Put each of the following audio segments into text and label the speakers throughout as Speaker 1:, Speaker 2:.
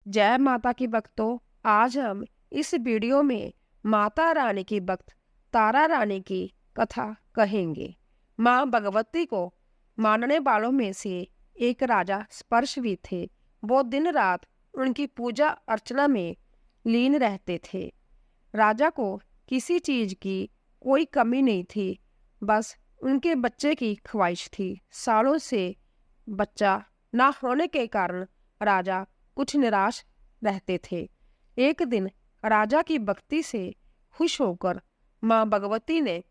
Speaker 1: जय माता की भक्तों। आज हम इस वीडियो में माता रानी की भक्त तारा रानी की कथा कहेंगे। माँ भगवती को मानने वालों में से एक राजा स्पर्श भी थे। वो दिन रात उनकी पूजा अर्चना में लीन रहते थे। राजा को किसी चीज की कोई कमी नहीं थी, बस उनके बच्चे की ख्वाहिश थी। सालों से बच्चा ना होने के कारण राजा कुछ निराश रहते थे। एक दिन राजा की भक्ति से खुश होकर माँ भगवती ने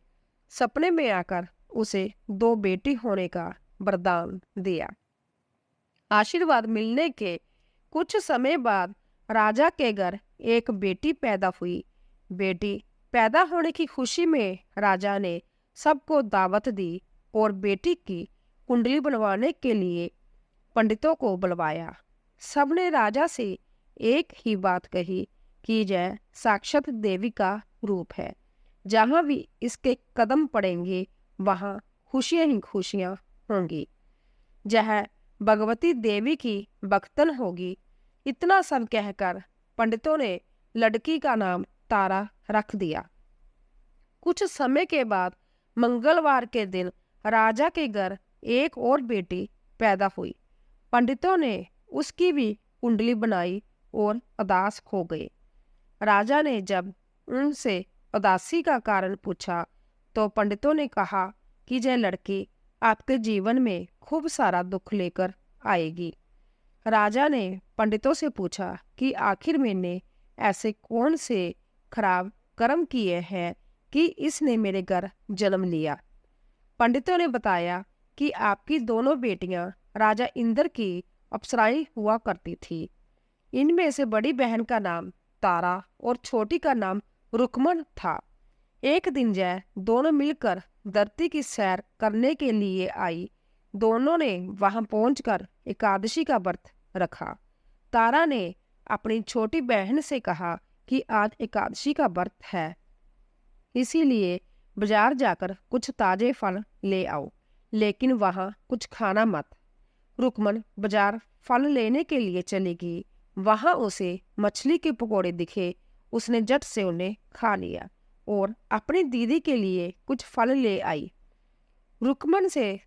Speaker 1: सपने में आकर उसे 2 बेटी होने का वरदान दिया। आशीर्वाद मिलने के कुछ समय बाद राजा के घर एक बेटी पैदा हुई। बेटी पैदा होने की खुशी में राजा ने सबको दावत दी और बेटी की कुंडली बनवाने के लिए पंडितों को बुलवाया। सबने राजा से एक ही बात कही कि यह साक्षात देवी का रूप है। जहां भी इसके कदम पड़ेंगे वहां खुशियां ही खुशियां होंगी। यह भगवती देवी की भक्तन होगी। इतना सब कहकर पंडितों ने लड़की का नाम तारा रख दिया। कुछ समय के बाद मंगलवार के दिन राजा के घर एक और बेटी पैदा हुई। पंडितों ने उसकी भी कुंडली बनाई और उदास हो गए। राजा ने जब उनसे उदासी का कारण पूछा तो पंडितों ने कहा कि यह लड़की आपके जीवन में खूब सारा दुख लेकर आएगी। राजा ने पंडितों से पूछा कि आखिर मैंने ऐसे कौन से खराब कर्म किए हैं कि इसने मेरे घर जन्म लिया। पंडितों ने बताया कि आपकी दोनों बेटियां राजा इंद्र की अप्सराएं हुआ करती थी। इनमें से बड़ी बहन का नाम तारा और छोटी का नाम रुक्मन था। एक दिन यह दोनों मिलकर धरती की सैर करने के लिए आई। दोनों ने वहां पहुंचकर एकादशी का व्रत रखा। तारा ने अपनी छोटी बहन से कहा कि आज एकादशी का व्रत है, इसीलिए बाजार जाकर कुछ ताजे फल ले आओ, लेकिन वहां कुछ खाना मत। रुक्मन बाजार फल लेने के लिए चलेगी। वहां उसे मछली के पकोड़े दिखे। उसने झट से उन्हें खा लिया और अपनी दीदी के लिए कुछ फल ले आई। रुक्मन से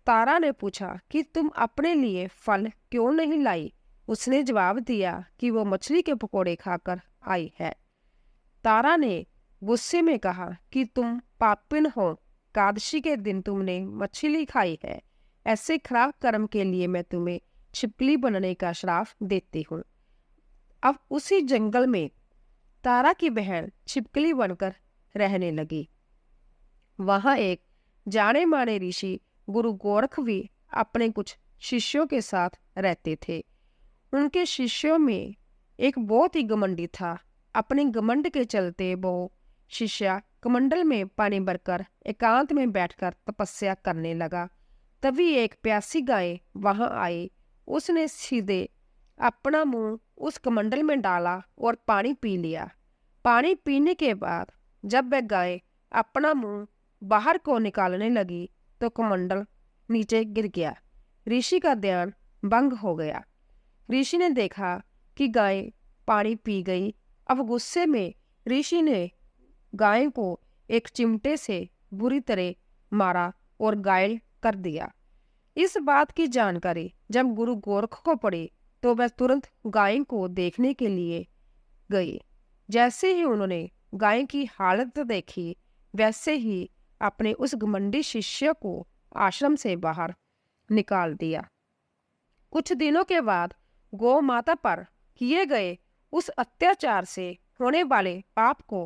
Speaker 1: तारा ने पूछा कि तुम अपने लिए फल क्यों नहीं लाई। उसने जवाब दिया कि वो मछली के पकोड़े खाकर आई है। तारा ने गुस्से में कहा कि तुम पापिन हो, एकादशी के दिन तुमने मछली खाई है। ऐसे खराब कर्म के लिए मैं तुम्हें छिपकली बनने का श्राप देती हूँ। अब उसी जंगल में तारा की बहन छिपकली बनकर रहने लगी। वहां एक जाने माने ऋषि गुरु गोरख भी अपने कुछ शिष्यों के साथ रहते थे। उनके शिष्यों में एक बहुत ही घमंडी था। अपने घमंड के चलते वो शिष्य कमंडल में पानी भरकर एकांत में बैठकर तपस्या करने लगा। तभी एक प्यासी गाय वहां आई। उसने सीधे अपना मुंह उस कमंडल में डाला और पानी पी लिया। पानी पीने के बाद जब वह गाय अपना मुंह बाहर को निकालने लगी तो कमंडल नीचे गिर गया। ऋषि का ध्यान भंग हो गया। ऋषि ने देखा कि गाय पानी पी गई। अब गुस्से में ऋषि ने गाय को एक चिमटे से बुरी तरह मारा और घायल कर दिया। इस बात की जानकारी जब गुरु गोरख को पड़ी तो वह तुरंत गाय को देखने के लिए गए। जैसे ही उन्होंने गाय की हालत देखी, वैसे ही अपने उस घमंडी शिष्य को आश्रम से बाहर निकाल दिया। कुछ दिनों के बाद गौ माता पर किए गए उस अत्याचार से होने वाले पाप को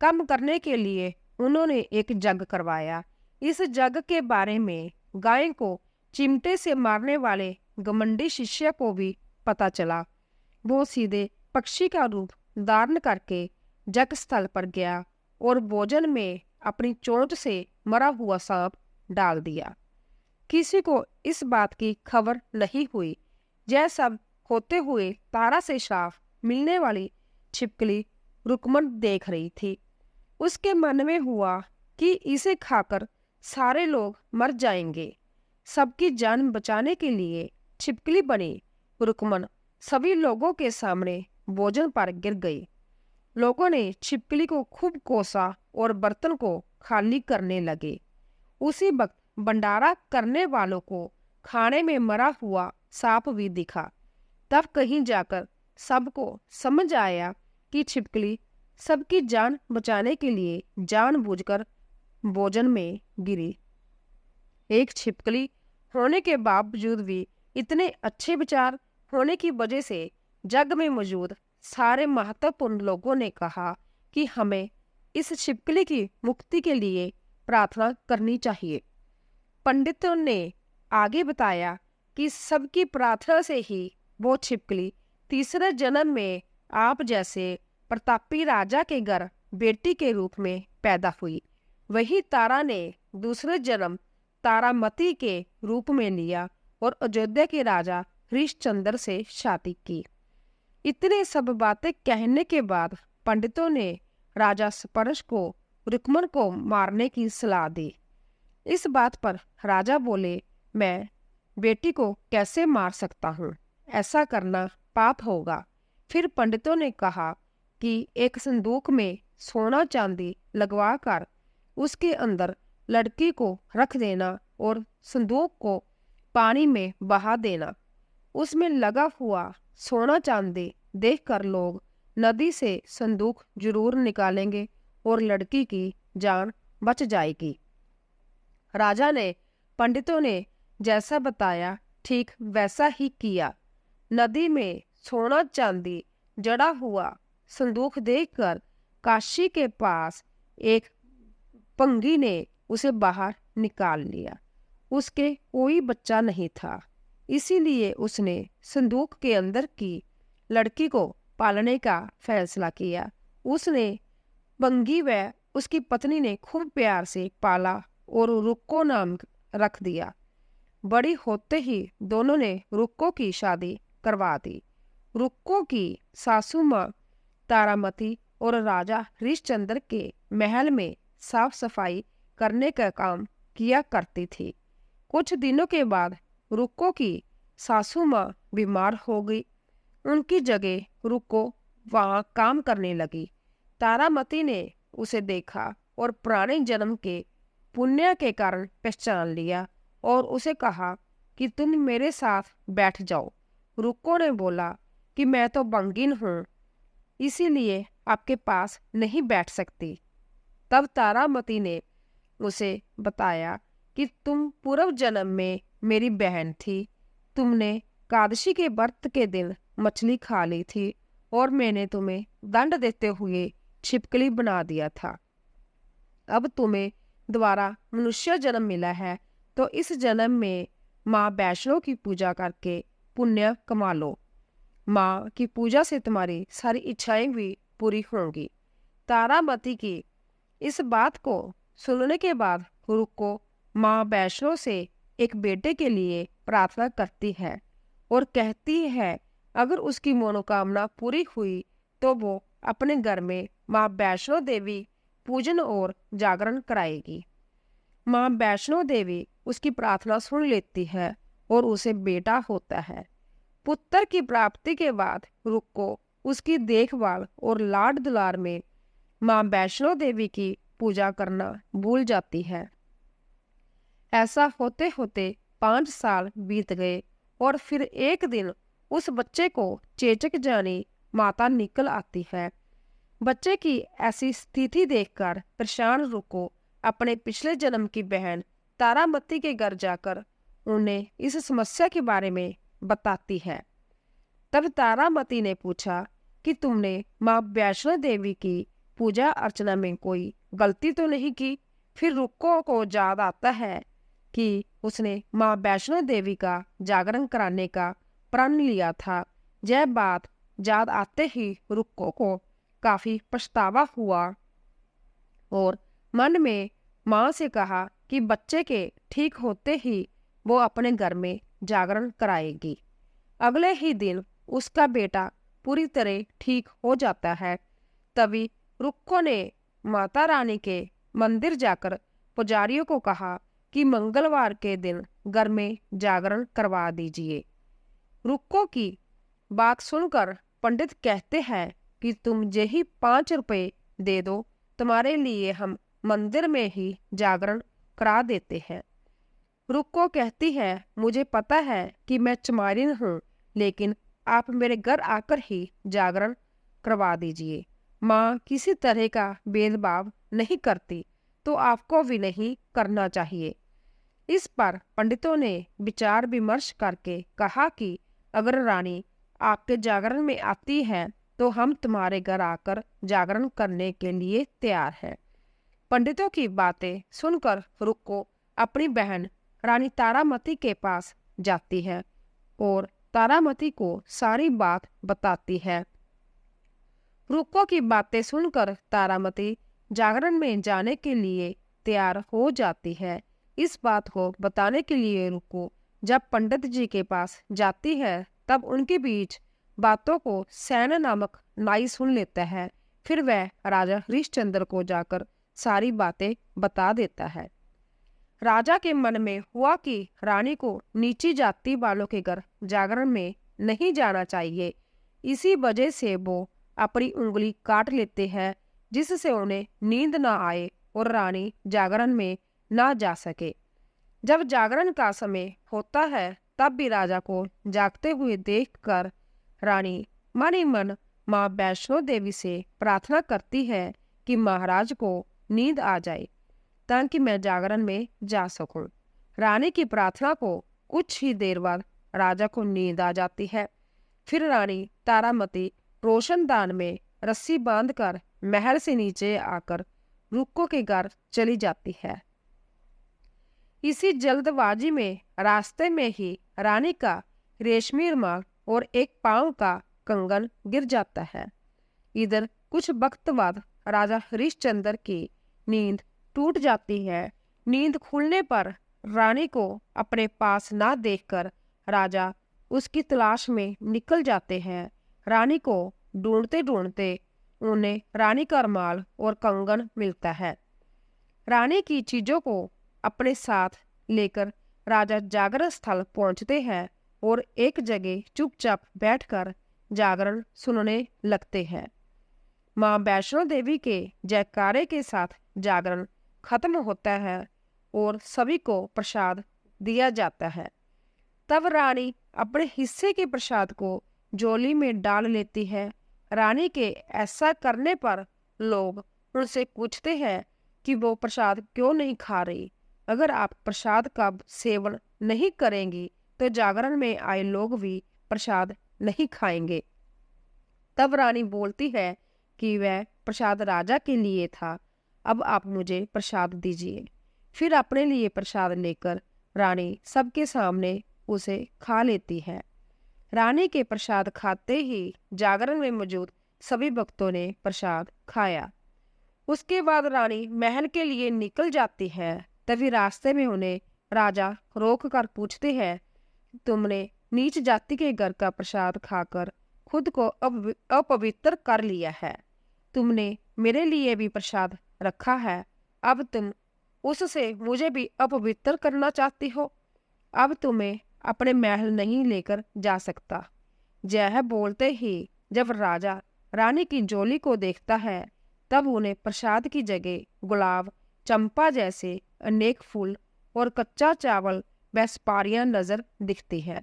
Speaker 1: कम करने के लिए उन्होंने एक यज्ञ करवाया। इस यज्ञ के बारे में गाय को चिमटे से मारने वाले घमंडी शिष्य को भी पता चला। वो सीधे पक्षी का रूप धारण करके यज्ञ स्थल पर गया और भोजन में अपनी चोंच से मरा हुआ सांप डाल दिया। किसी को इस बात की खबर नहीं हुई। यह सब होते हुए तारा से श्राप मिलने वाली छिपकली रुक्मन देख रही थी। उसके मन में हुआ कि इसे खाकर सारे लोग मर जाएंगे। सबकी जान बचाने के लिए छिपकली बनी रुक्मन सभी लोगों के सामने भोजन पर गिर गई। लोगों ने छिपकली को खूब कोसा और बर्तन को खाली करने लगे। उसी वक्त भंडारा करने वालों को खाने में मरा हुआ सांप भी दिखा। तब कहीं जाकर सबको समझ आया कि छिपकली सबकी जान बचाने के लिए जानबूझकर भोजन में गिरी। एक छिपकली होने के बावजूद भी इतने अच्छे विचार होने की वजह से जग में मौजूद सारे महत्वपूर्ण लोगों ने कहा कि हमें इस छिपकली की मुक्ति के लिए प्रार्थना करनी चाहिए। पंडितों ने आगे बताया कि सबकी प्रार्थना से ही वो छिपकली तीसरे जन्म में आप जैसे प्रतापी राजा के घर बेटी के रूप में पैदा हुई। वही तारा ने दूसरे जन्म तारामती के रूप में लिया और अयोध्या के राजा हरिश्चंद्र से शादी की। इतने सब बातें कहने के बाद पंडितों ने राजा स्पर्श को रुक्मण को मारने की सलाह दी। इस बात पर राजा बोले, मैं बेटी को कैसे मार सकता हूँ, ऐसा करना पाप होगा। फिर पंडितों ने कहा कि एक संदूक में सोना चांदी लगवा कर उसके अंदर लड़की को रख देना और संदूक को पानी में बहा देना। उसमें लगा हुआ सोना चांदी देखकर लोग नदी से संदूक जरूर निकालेंगे और लड़की की जान बच जाएगी। राजा ने पंडितों ने जैसा बताया ठीक वैसा ही किया। नदी में सोना चांदी जड़ा हुआ संदूक देखकर काशी के पास एक पंगी ने उसे बाहर निकाल लिया। उसके कोई बच्चा नहीं था, इसीलिए उसने संदूक के अंदर की लड़की को पालने का फैसला किया। उसने पंगी व उसकी पत्नी ने खूब प्यार से पाला और रुक्को नाम रख दिया। बड़ी होते ही दोनों ने रुक्को की शादी करवा दी। रुक्को की सासू माँ तारामती और राजा हरिश्चंद्र के महल में साफ सफाई करने का काम किया करती थी। कुछ दिनों के बाद रुक्को की सासू माँ बीमार हो गई। उनकी जगह रुक्को वहाँ काम करने लगी। तारामती ने उसे देखा और पुराने जन्म के पुण्य के कारण पहचान लिया और उसे कहा कि तुम मेरे साथ बैठ जाओ। रुक्को ने बोला कि मैं तो बंगीन हूँ, इसीलिए आपके पास नहीं बैठ सकती। तब तारामती ने उसे बताया कि तुम पूर्व जन्म में मेरी बहन थी। तुमने एकादशी के व्रत के दिन मछली खा ली थी और मैंने तुम्हें दंड देते हुए छिपकली बना दिया था। अब तुम्हें दोबारा मनुष्य जन्म मिला है, तो इस जन्म में माँ वैष्णो की पूजा करके पुण्य कमा लो। माँ की पूजा से तुम्हारी सारी इच्छाएं भी पूरी होंगी। तारामती की इस बात को सुनने के बाद रुक्को माँ वैष्णो से एक बेटे के लिए प्रार्थना करती है और कहती है अगर उसकी मनोकामना पूरी हुई तो वो अपने घर में माँ वैष्णो देवी पूजन और जागरण कराएगी। माँ वैष्णो देवी उसकी प्रार्थना सुन लेती है और उसे बेटा होता है। पुत्र की प्राप्ति के बाद रुक्को उसकी देखभाल और लाड दुलार में माँ वैष्णो देवी की पूजा करना भूल जाती है। ऐसा होते होते 5 साल बीत गए और फिर एक दिन उस बच्चे को चेचक जानी माता निकल आती है। बच्चे की ऐसी स्थिति देखकर परेशान रुक्को अपने पिछले जन्म की बहन तारामती के घर जाकर उन्हें इस समस्या के बारे में बताती है। तब तारामती ने पूछा कि तुमने माँ वैष्णो देवी की पूजा अर्चना में कोई गलती तो नहीं की। फिर रुक्को को याद आता है कि उसने माँ वैष्णो देवी का जागरण कराने का प्रण लिया था। यह बात याद आते ही रुक्को को काफी पछतावा हुआ और मन में माँ से कहा कि बच्चे के ठीक होते ही वो अपने घर में जागरण कराएगी। अगले ही दिन उसका बेटा पूरी तरह ठीक हो जाता है। तभी रुक्को ने माता रानी के मंदिर जाकर पुजारियों को कहा कि मंगलवार के दिन घर में जागरण करवा दीजिए। रुक्को की बात सुनकर पंडित कहते हैं कि तुम यही 5 रुपए दे दो, तुम्हारे लिए हम मंदिर में ही जागरण करा देते हैं। रुक्को कहती है, मुझे पता है कि मैं चमारिन हूँ, लेकिन आप मेरे घर आकर ही जागरण करवा दीजिए। माँ किसी तरह का भेदभाव नहीं करती, तो आपको भी नहीं करना चाहिए। इस पर पंडितों ने विचार विमर्श करके कहा कि अगर रानी आपके जागरण में आती है तो हम तुम्हारे घर आकर जागरण करने के लिए तैयार हैं। पंडितों की बातें सुनकर रुक्को अपनी बहन रानी तारामती के पास जाती है और तारामती को सारी बात बताती है। रुक्को की बातें सुनकर तारामती जागरण में जाने के लिए तैयार हो जाती है। इस बात को बताने के लिए रुक्को जब पंडित जी के पास जाती है तब उनके बीच बातों को सैन नामक नाई सुन लेता है। फिर वह राजा हरिश्चंद्र को जाकर सारी बातें बता देता है। राजा के मन में हुआ कि रानी को नीची जाति वालों के घर जागरण में नहीं जाना चाहिए। इसी वजह से वो अपनी उंगली काट लेते हैं, जिससे उन्हें नींद ना आए और रानी जागरण में ना जा सके। जब जागरण का समय होता है तब भी राजा को जागते हुए देखकर रानी मन ही मन माँ वैष्णो देवी से प्रार्थना करती है कि महाराज को नींद आ जाए ताकि मैं जागरण में जा सकूं। रानी की प्रार्थना को कुछ ही देर बाद राजा को नींद आ जाती है। फिर रानी तारामती रोशनदान में रस्सी बांधकर महल से नीचे आकर रुक्को के घर चली जाती है। इसी जल्दबाजी में रास्ते में ही रानी का रेशमी रुमाल और एक पांव का कंगन गिर जाता है। इधर कुछ वक्त बाद राजा हरिश्चंद्र की नींद टूट जाती है। नींद खुलने पर रानी को अपने पास ना देखकर राजा उसकी तलाश में निकल जाते हैं। रानी को ढूंढते ढूंढते उन्हें रानी का रुमाल और कंगन मिलता है। रानी की चीजों को अपने साथ लेकर राजा जागरण स्थल पहुंचते हैं और एक जगह चुपचाप बैठकर जागरण सुनने लगते हैं। माँ वैष्णो देवी के जयकारे के साथ जागरण खत्म होता है और सभी को प्रसाद दिया जाता है। तब रानी अपने हिस्से के प्रसाद को झोली में डाल लेती है। रानी के ऐसा करने पर लोग उनसे पूछते हैं कि वो प्रसाद क्यों नहीं खा रही। अगर आप प्रसाद का सेवन नहीं करेंगी तो जागरण में आए लोग भी प्रसाद नहीं खाएंगे। तब रानी बोलती है कि वह प्रसाद राजा के लिए था, अब आप मुझे प्रसाद दीजिए। फिर अपने लिए प्रसाद लेकर रानी सबके सामने उसे खा लेती है। रानी के प्रसाद खाते ही जागरण में मौजूद सभी भक्तों ने प्रसाद खाया। उसके बाद रानी महल के लिए निकल जाती है। तभी रास्ते में उन्हें राजा रोक कर पूछते हैं, तुमने नीच जाति के घर का प्रसाद खाकर खुद को अपवित्र कर लिया है। तुमने मेरे लिए भी प्रसाद रखा है, अब तुम उससे मुझे भी अपवित्र करना चाहती हो। अब तुम्हें अपने महल नहीं लेकर जा सकता। यह बोलते ही जब राजा रानी की झोली को देखता है तब उन्हें प्रसाद की जगह गुलाब, चंपा जैसे अनेक फूल और कच्चा चावल व सुपारियां नजर दिखती है।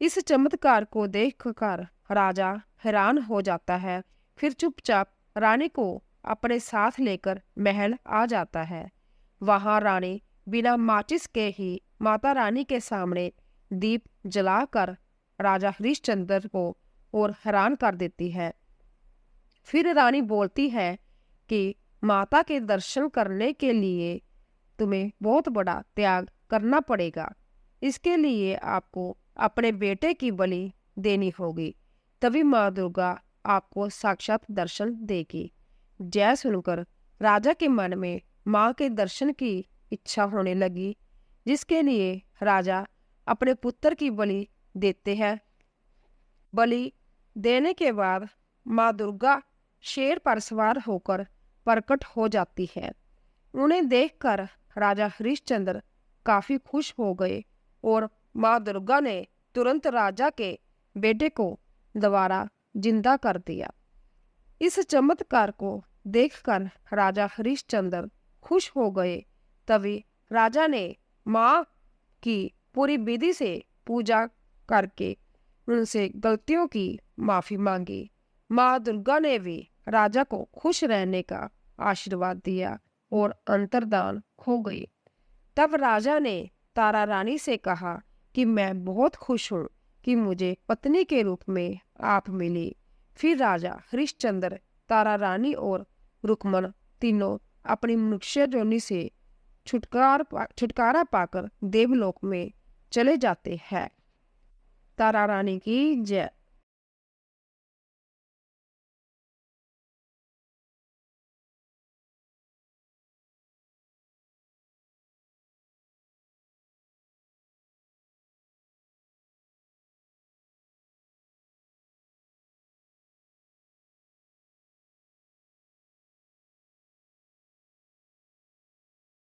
Speaker 1: इस चमत्कार को देखकर राजा हैरान हो जाता है। फिर चुपचाप रानी को अपने साथ लेकर महल आ जाता है। वहां रानी बिना माचिस के ही माता रानी के सामने दीप जलाकर राजा हरिश्चंद्र को और हैरान कर देती है। फिर रानी बोलती है कि माता के दर्शन करने के लिए तुम्हें बहुत बड़ा त्याग करना पड़ेगा। इसके लिए आपको अपने बेटे की बलि देनी होगी, तभी माँ दुर्गा आपको साक्षात दर्शन देगी। जय सुनकर राजा के मन में माँ के दर्शन की इच्छा होने लगी, जिसके लिए राजा अपने पुत्र की बलि देते हैं। बलि देने के बाद माँ दुर्गा शेर पर सवार होकर प्रकट हो जाती है। उन्हें देखकर राजा हरिश्चंद्र काफी खुश हो गए और माँ दुर्गा ने तुरंत राजा के बेटे को दोबारा जिंदा कर दिया। इस चमत्कार को देखकर राजा हरिश्चंद्र खुश हो गए। तभी राजा ने माँ की पूरी विधि से पूजा करके उनसे गलतियों की माफी मांगी। माँ दुर्गा ने भी राजा को खुश रहने का आशीर्वाद दिया और अंतर्धान हो गई। तब राजा ने तारा रानी से कहा कि मैं बहुत खुश हूँ कि मुझे पत्नी के रूप में आप मिली। फिर राजा हरिश्चंद्र, तारा रानी और रुक्मण तीनों अपनी मनुष्य योनि से छुटकारा पाकर देवलोक में चले जाते हैं। तारा रानी की जय।